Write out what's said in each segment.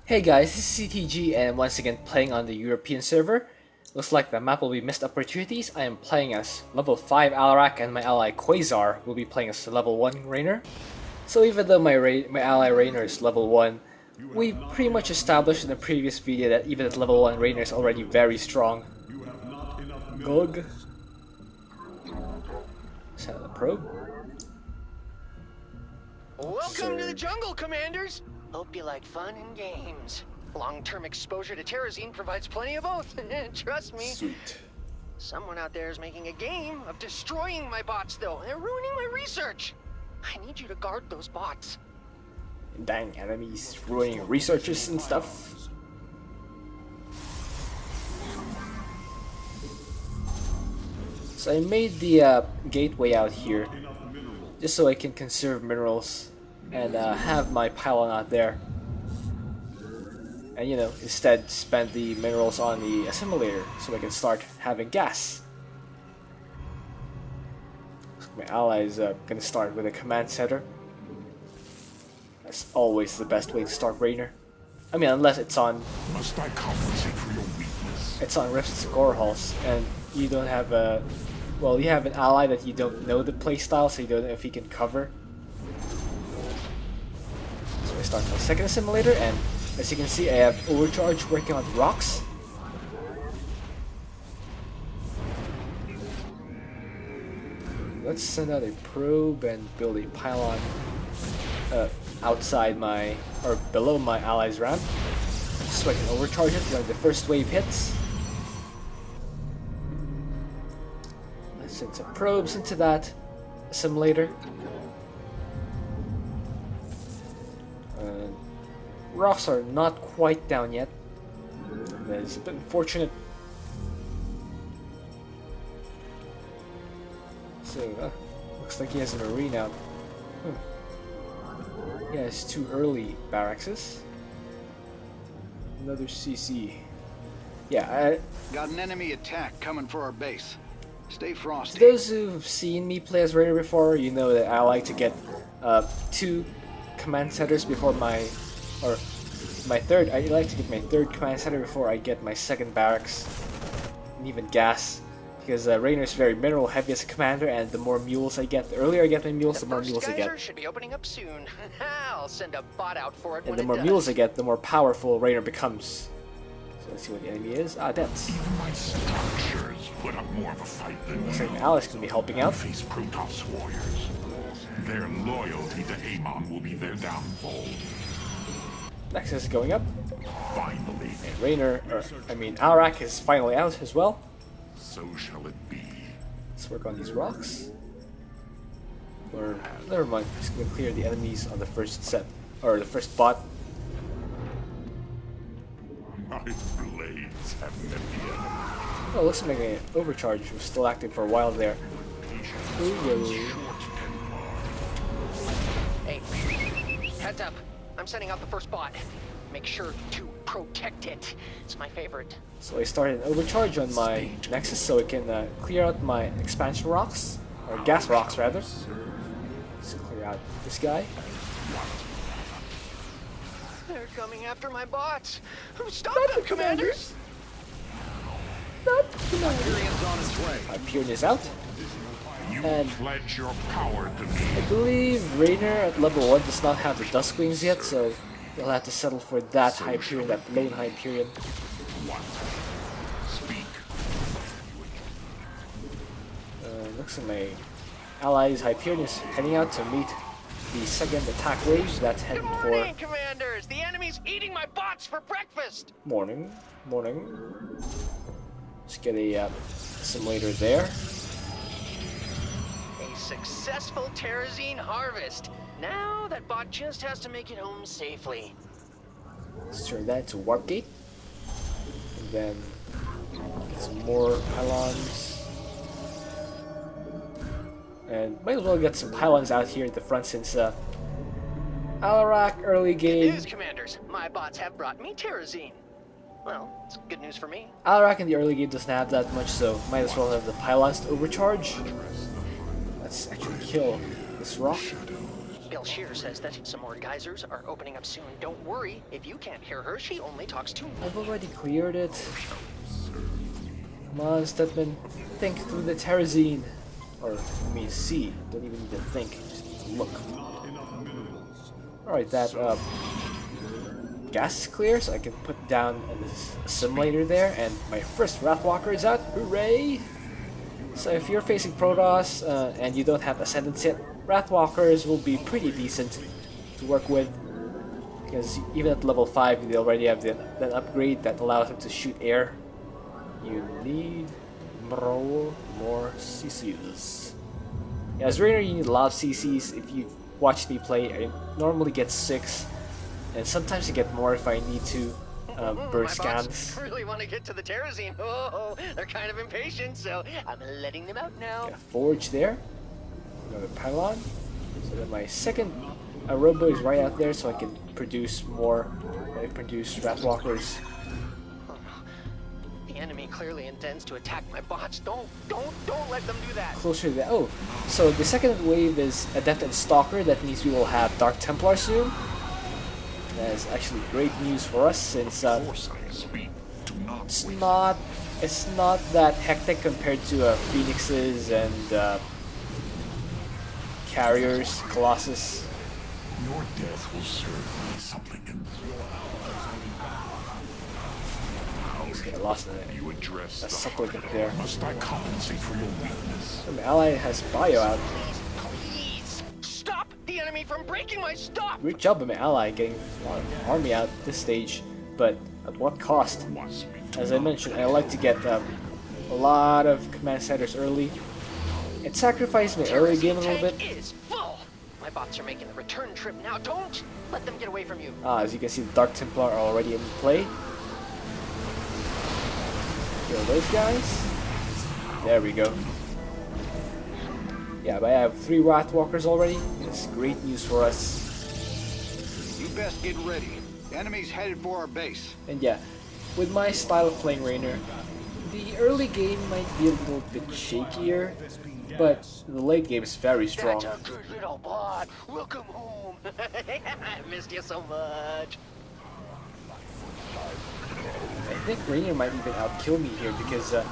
Hey guys, this is CTG and once again playing on the European server. Looks like the map will be missed opportunities. I am playing as level 5 Alarak and my ally Quasar will be playing as level 1 Raynor. So even though my ally Raynor is level 1, we pretty much established in the previous video that even at level 1 Raynor is already very strong. Gog. Set up the probe. Welcome to the jungle, Commanders! Hope you like fun and games. Long-term exposure to terrazine provides plenty of both. Trust me. Sweet. Someone out there is making a game of destroying my bots, though. They're ruining my research. I need you to guard those bots. Dang enemies ruining researchers and stuff. So I made the gateway out here just so I can conserve minerals and have my pylon out there. And instead spend the minerals on the assimilator so I can start having gas. So my ally is gonna start with a command center. That's always the best way to start Raynor. I mean, unless it's on. Must I compensate for your weakness? It's on Rift's score halls, and you don't have a. Well, you have an ally that you don't know the playstyle, so you don't know if he can cover. So I start my second assimilator, and as you can see, I have overcharge working on rocks. Let's send out a probe and build a pylon outside my, or below my ally's ramp, so I can overcharge it when the first wave hits. Let's send some probes into that assimilator. Rocks are not quite down yet. That is a bit unfortunate. So, looks like he has an arena. Yeah, it's too early barracks. Another CC. Yeah, Got an enemy attack coming for our base. Stay frosty. Those who've seen me play as Raynor before, you know that I like to get 2 command centers before my third. I like to get my third command center before I get my second barracks, and even gas, because Raynor is very mineral heavy as a commander, and the more mules I get, the earlier I get my mules, the more mules I get. Should be opening up soon. I'll send a bot out for it. And the more mules I get, the more powerful Raynor becomes. So let's see what the enemy is. Ah, depths. Even my structures put up more of a fight than Looks you. like Alex can be helping out. Face Protoss warriors. Their loyalty to Amon will be their downfall. Nexus is going up. Finally, And Raynor, Alarak is finally out as well. so shall it be. Let's work on these rocks. Or, never mind, just gonna clear the enemies on the first set, or the first bot. My blades have met the enemy. Oh, looks like an overcharge was still active for a while there. Ooh. Hey, heads up. I'm sending out the first bot. Make sure to protect it. It's my favorite. So I started an overcharge on my Nexus so I can clear out my expansion rocks, or gas rocks rather. Let's clear out this guy. They're coming after my bots. Stop them, Commanders! Hyperion's on its way. Hyperion is out. You And- pledge your power to me. I believe Raynor at level 1 does not have the Dusk Wings yet, so you'll have to settle for that Hyperion, that lone Hyperion. What? Speak. Looks like my allies Hyperion is heading out to meet the second attack wave that's headed Good for morning, Commanders! The enemy's eating my bots for breakfast! morning. Let's get a simulator there. A successful terrazine harvest. Now that bot just has to make it home safely. Let's turn that to warp gate, and then get some more pylons. And might as well get some pylons out here at the front since Alarak early Good game. news, Commanders. My bots have brought me terrazine. Well, it's good news for me. Alarak in the early game doesn't have that much, so might as well have the pylons to overcharge. Let's actually kill this rock. Shear says that some more geysers are opening up soon. Don't worry, if you can't hear her, she only talks to me. I've already cleared it. Come on, Stedman. Think through the terrazine. Or, I mean, see. Don't even need to think. Just need to look. Alright, that gas is clear, so I can put down an assimilator there. And my first Wrathwalker is out. Hooray! So if you're facing Protoss and you don't have Ascendance yet, Wrathwalkers will be pretty decent to work with. Because even at level 5, they already have that upgrade that allows them to shoot air. You need more CCs. Yeah, as Raynor, you need a lot of CCs. If you watch me play, I normally get 6. And sometimes I get more if I need to burn scans. I really want to get to the terrazine. Oh, they're kind of impatient, so I'm letting them out now. Got a forge there. Another pylon. So then my second robo is right out there, so I can produce more. I produce Wrathwalkers. Oh, the enemy clearly intends to attack my bots. Don't let them do that. Closer to that. Oh, so the second wave is Adept and Stalker. That means we will have Dark Templar soon. That is actually great news for us since it's not that hectic compared to Phoenixes and Carriers, Colossus. Your death will serve me something. Okay, I lost it. You address A supplicant there. Must I compensate for your weakness? So my ally has Bio out. Please stop the enemy from breaking my stuff. Great job by my ally getting an army out this stage, but at what cost? As I mentioned, I like to get a lot of command centers early. It sacrificed my early game a little bit. Is full. My bots are making the return trip now. Don't let them get away from you. As you can see, the Dark Templar are already in play. Kill those guys. There we go. Yeah, but I have 3 Wrathwalkers already. That's great news for us. You best get ready. The enemy's headed for our base. And yeah, with my style of playing Raynor, the early game might be a little bit shakier, but the late game is very strong. That's a good little bot. Welcome home. I missed you so much. I think Raynor might even outkill me here because I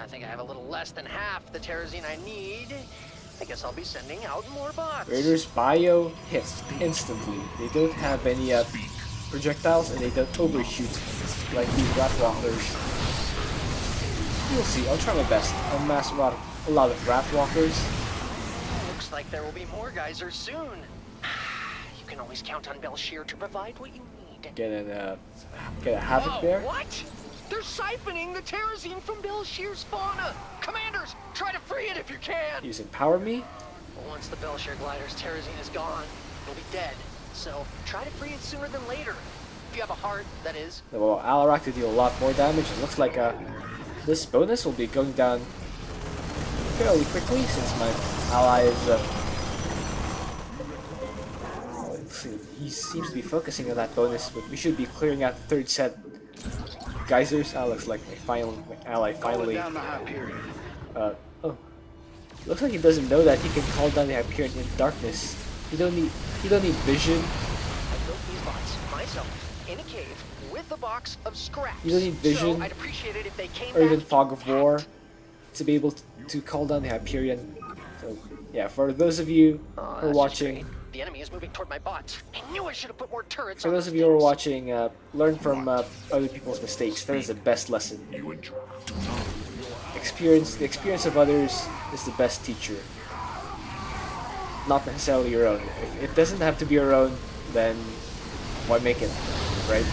think I have a little less than half the terrazine I need. I guess I'll be sending out more bots. Rainor's bio hits instantly. They don't have any projectiles and they don't overshoot like these Wrathwalkers. You'll see, I'll try my best. I'll mass a lot of Wrathwalkers. Looks like there will be more geysers soon. You can always count on Shear to provide what you need. Get a Havoc there. What? They're siphoning the terrazine from Shear's fauna. Commanders, try to free it if you can. Using Power Me. Once the Shear glider's terrazine is gone, it'll be dead. So try to free it sooner than later. If you have a heart, that is. Well, Alarak to deal a lot more damage. It looks like this bonus will be going down fairly quickly since my ally is. Let's see, he seems to be focusing on that bonus, but we should be clearing out the 3rd set. Geysers. Looks like my ally finally. Down the Hyperion. Oh, looks like he doesn't know that he can call down the Hyperion in darkness. You don't need vision. I built these bots myself in a cave with a box of scraps. You don't need vision So I'd appreciate it if they came or even back Fog of War intact. to be able to call down the Hyperion. So yeah, for those of you who are That's just watching. great. The enemy is moving toward my bots. I knew I should have put more turrets For on those of those you who are things. watching, learn from other people's mistakes. That is the best lesson. Do not. The experience of others is the best teacher. Not necessarily your own. If it doesn't have to be your own, then why make it, right?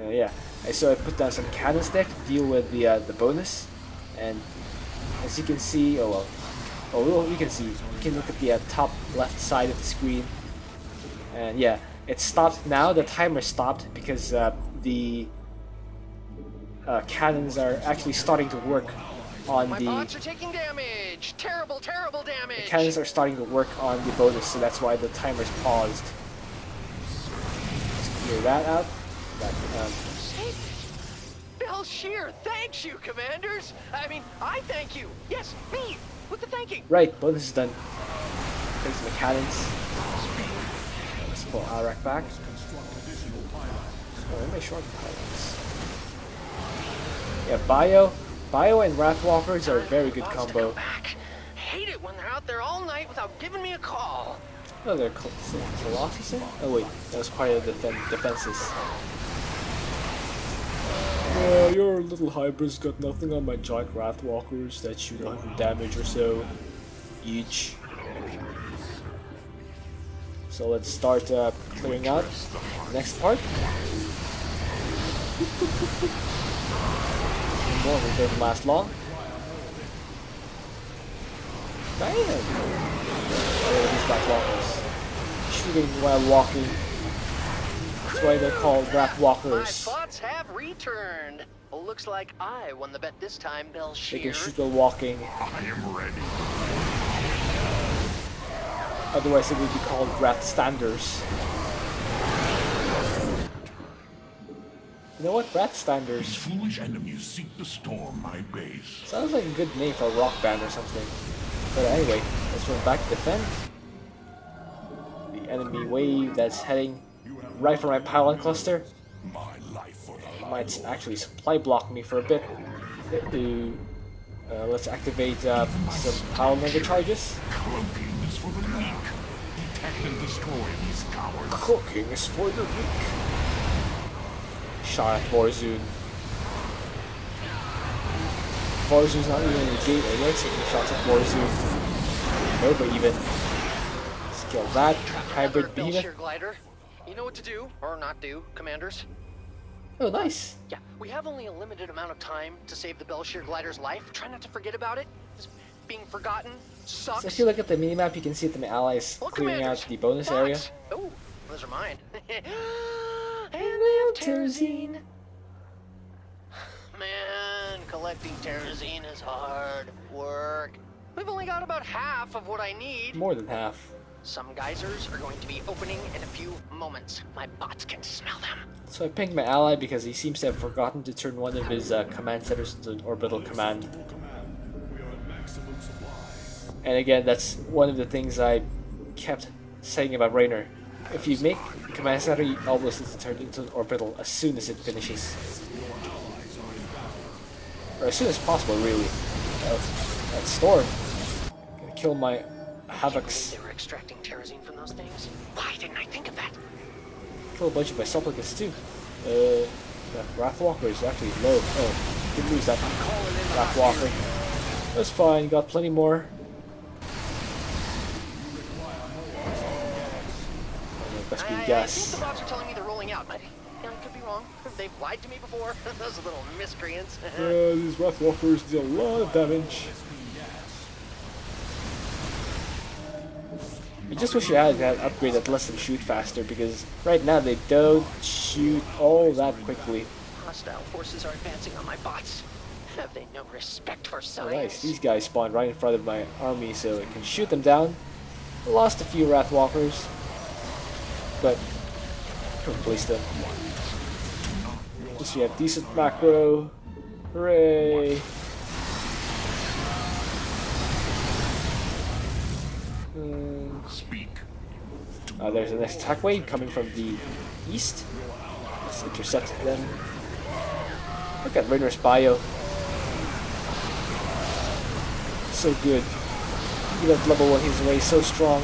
Yeah. So I put down some cannons there to deal with the bonus, and as you can see, you can see. You can look at the top left side of the screen, and yeah, it stopped now. The timer stopped because the cannons are actually starting to work on My the. bots are taking damage. Terrible, terrible damage. The cannons are starting to work on the bonus, so that's why the timer's paused. Let's clear that out. Shear, thanks you, commanders. I mean, I thank you. Yes, me. What the thanking? Right, bonus is done. Place my cannons. Let's pull Alarak back. Oh, where are my short pylons? Yeah, Bio and Wrathwalkers are a very good Bots to combo. come back. Hate it when they're out there all night without giving me a call. Oh, they're Colossus in? Oh wait, that was part of the defenses. Your little hybrids got nothing on my giant Wrathwalkers that shoot 100 damage or so each. So let's start clearing out the next part. More, it doesn't last long. Damn! Oh, these Wrathwalkers. Shooting while walking. That's why they're called Wrathwalkers. My bots have returned. Well, looks like I won the bet this time, Belshear. They can shoot while walking. I am ready. Otherwise it would be called Wrathstanders. You know what? These Wrathstanders. foolish enemies seek to storm my base. Sounds like a good name for a rock band or something. But anyway, let's run back to defend. The enemy wave that's heading right for my pylon cluster My life for the might actually supply block me for a bit. Let's activate some pylon overcharges. cloaking is for the weak. Detect and destroy these cowards. Cooking is for the weak. Shot at Vorzoon. Vorzoon's not even in the gate, and they're taking shots at Vorzoon. Nova even. Skill that. Hybrid Another behemoth. Belshear glider. You know what to do, or not do, commanders? Oh, nice. Yeah, we have only a limited amount of time to save the Belshear glider's life. Try not to forget about it. This being forgotten sucks. So if you look at the minimap, you can see that my allies Well, clearing out commanders, the bonus bots. area. Oh, those are mine. And they have Terrazine. Man, collecting Terrazine is hard work. We've only got about half of what I need. More than half. Some geysers are going to be opening in a few moments. My bots can smell them. So I pinged my ally because he seems to have forgotten to turn one of his command centers into orbital command. And again, that's one of the things I kept saying about Raynor. If you make a command center, you always need to turn it into orbital as soon as it finishes. Or as soon as possible, really. That storm. Gonna kill my Havocs. They were extracting Terrazine from those things. Why didn't I think of that? Kill a bunch of my supplicants too. That Wrathwalker is actually low. Oh, didn't lose that Wrathwalker. That's fine, got plenty more. Best be I think guess. the bots are telling me they're rolling out, but I could be wrong. They've lied to me before. Those little miscreants. These Wrathwalkers deal a lot of damage. I just wish you had that upgrade that lets them shoot faster, because right now they don't shoot all that quickly. Hostile forces are advancing on my bots. Have they no respect for Oh, science? nice, these guys spawned right in front of my army, so I can shoot them down. I lost a few Wrathwalkers, but I replaced them. Just we have decent macro. Hooray! Speak. There's the next attack wave coming from the east. Let's intercept them. Look at Raynor's bio. So good. Even at level 1 he's way so strong.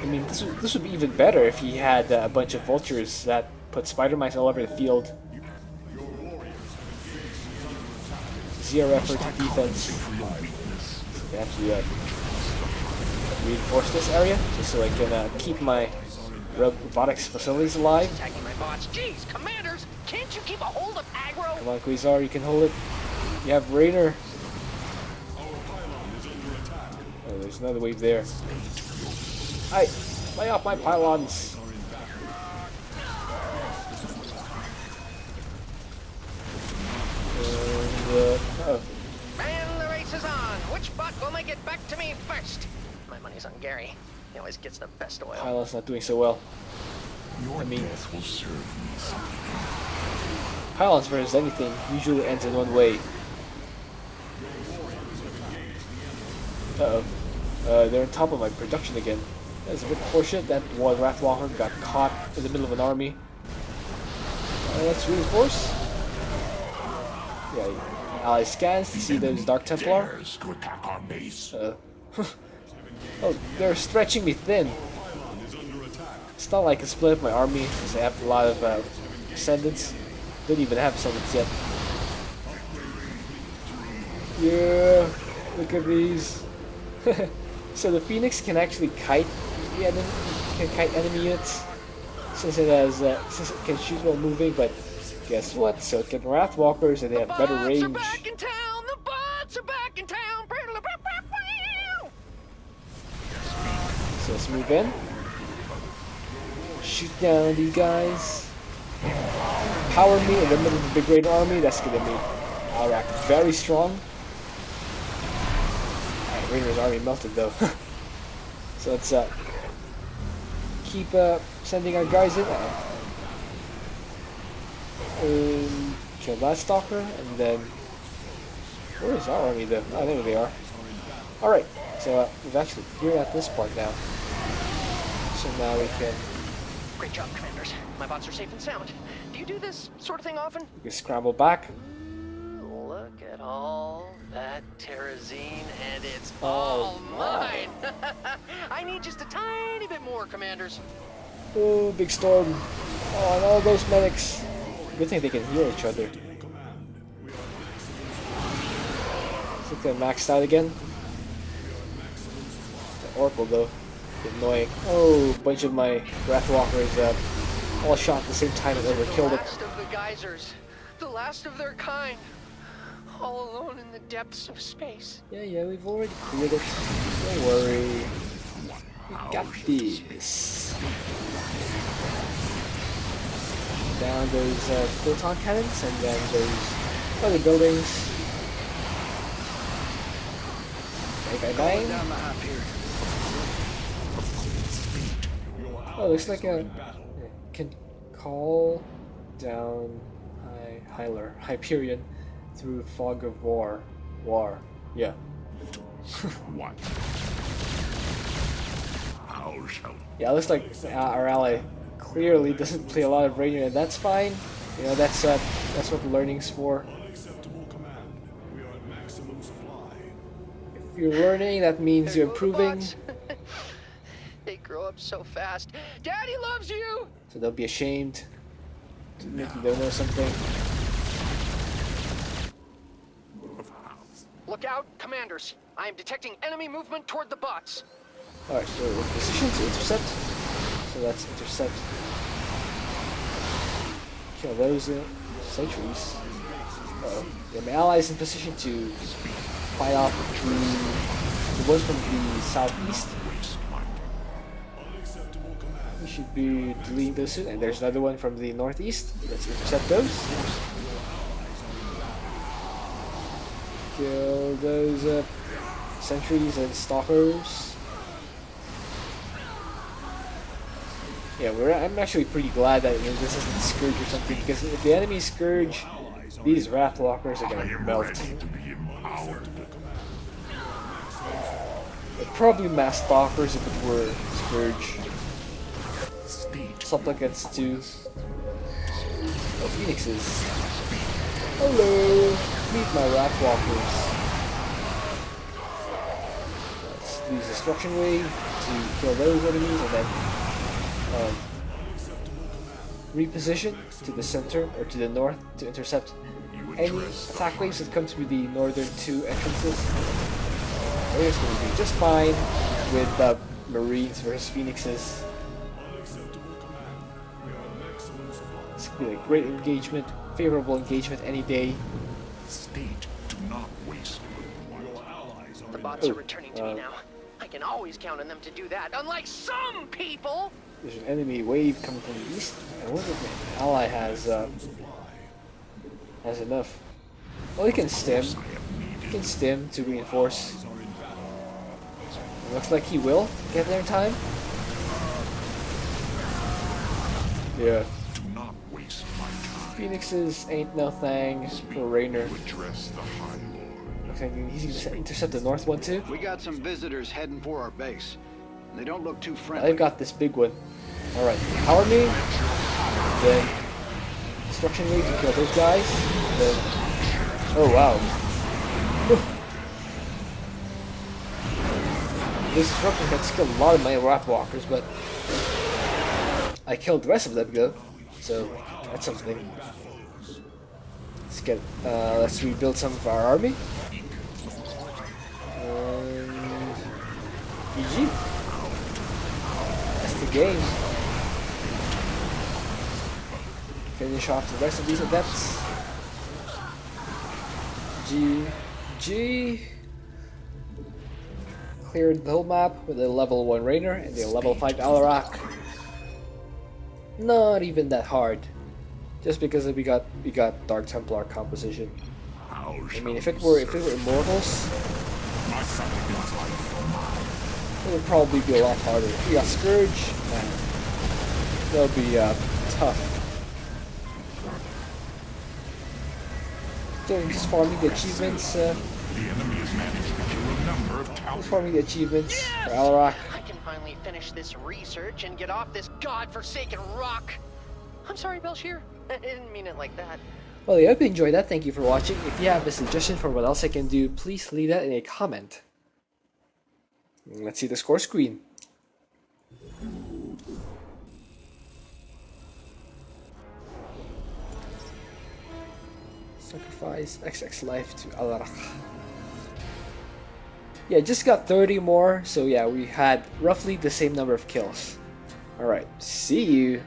I mean, this would be even better if he had a bunch of vultures that put spider mice all over the field. Zero effort defense. Okay, actually, reinforce this area just so I can keep my robotics facilities alive. Attacking my bots. Jeez, commanders, can't you keep a hold of aggro? Come on, Quasar, you can hold it. You have Raynor. Oh, there's another wave there. Lay off my pylons. And, oh, And the race is on. Which bot will make it back to me first? My money's on Gary. He always gets the best oil. pylons not doing so well. Your I mean- death will serve me something. Pylons versus anything usually ends in one way. Uh-oh. They're on top of my production again. That's a bit horseshit. That one Wrathwalker got caught in the middle of an army. Let's reinforce. Yeah, ally scans to see those Dark Templar. Dares to attack our base. Oh, they're stretching me thin. It's not like I can split up my army because I have a lot of descendants. Don't even have descendants yet. Yeah, look at these. So the Phoenix can actually kite the enemy units since it has since it can shoot while moving. But guess what? So it can Wrathwalkers and they have better range. The bots are back in town. The bots are back in town. So let's move in. Shoot down these guys. Power me in the middle of the big Raynor army. That's gonna make Alarak very strong. Alright, Raynor's army melted though. So let's keep sending our guys in. Kill that stalker, and then where is our army though? Oh, there they are. Alright, so we've actually cleared out this part now. So now we can Great job, commanders. My bots are safe and sound. Do you do this sort of thing often? scramble back. Look at all that terrazine, and it's all mine. I need just a tiny bit more, commanders. Oh, big storm. Oh, and all those medics. Good thing they can heal each other. Let's get maxed out again. The Oracle though. Annoying. Oh, a bunch of my Wrathwalkers all shot at the same time and overkilled it. The last of the geysers, the last of their kind, all alone in the depths of space. Yeah, we've already cleared it. Don't worry. We got this. Down those photon cannons and then those other buildings. Bang. Down the Hyperion. Oh, looks like a can call down Hyperion through fog of war. Yeah. What? How shall Yeah, it looks like our ally clearly doesn't play a lot of Raynor, and that's fine. You know, that's what the learning's for. If you're learning, that means There you're go the improving. bots. They grow up so fast. Daddy loves you! So don't be ashamed to admit you don't know something. Look out, commanders. I am detecting enemy movement toward the bots. Alright, so we're in position to intercept. So let's intercept. Kill those sentries. Uh-oh. Yeah, my allies in position to fight off the ones from the southeast. We should be deleting those soon. And there's another one from the northeast. Let's intercept those. Kill those sentries and stalkers. Yeah, I'm actually pretty glad that this isn't Scourge or something, because if the enemy Scourge, these Wrathwalkers are I gonna am melt. ready to be empowered. They're probably mass stalkers if it were Scourge. Something against two. Oh, Phoenixes. Hello! Meet my Wrathwalkers. Let's use Destruction Wave to kill those enemies and then reposition to the center or to the north to intercept any attack waves that come through the northern two entrances. They're just going to be just fine with Marines versus Phoenixes. It's going to be a great engagement, favorable engagement any day. State, do not waste. The bots are returning to me now. I can always count on them to do that, unlike some people! There's an enemy wave coming from the east. I wonder if my ally has enough. Well, he can stem. He can stem to reinforce. It looks like he will get there in time. Yeah. Do not waste my time. Phoenixes ain't no thing for Raynor. Address the High Lord. He's gonna intercept the north one too. We got some visitors heading for our base. They don't look too friendly. I've got this big one. Alright, power me. Then destruction wave to kill those guys. Then oh wow. This disruption has killed a lot of my rat walkers, but I killed the rest of them though. So that's something. Let's rebuild some of our army. And GG. That's the game. Finish off the rest of these adepts. GG. Cleared the whole map with a level 1 Raynor and a level 5 Alarak. Not even that hard. Just because we got Dark Templar composition. I mean, if it were Immortals, it would probably be a lot harder. If we got Scourge, man, that would be tough. So I'm just farming the achievements. The enemy has managed to kill a number of Just farming the achievements for Alarak. I can finally finish this research and get off this godforsaken rock. I'm sorry, Belshir. I didn't mean it like that. Well, I hope you enjoyed that. Thank you for watching. If you have a suggestion for what else I can do, please leave that in a comment. Let's see the score screen. Sacrifice XX life to Alarak. Yeah, just got 30 more, so yeah, we had roughly the same number of kills. Alright, see you.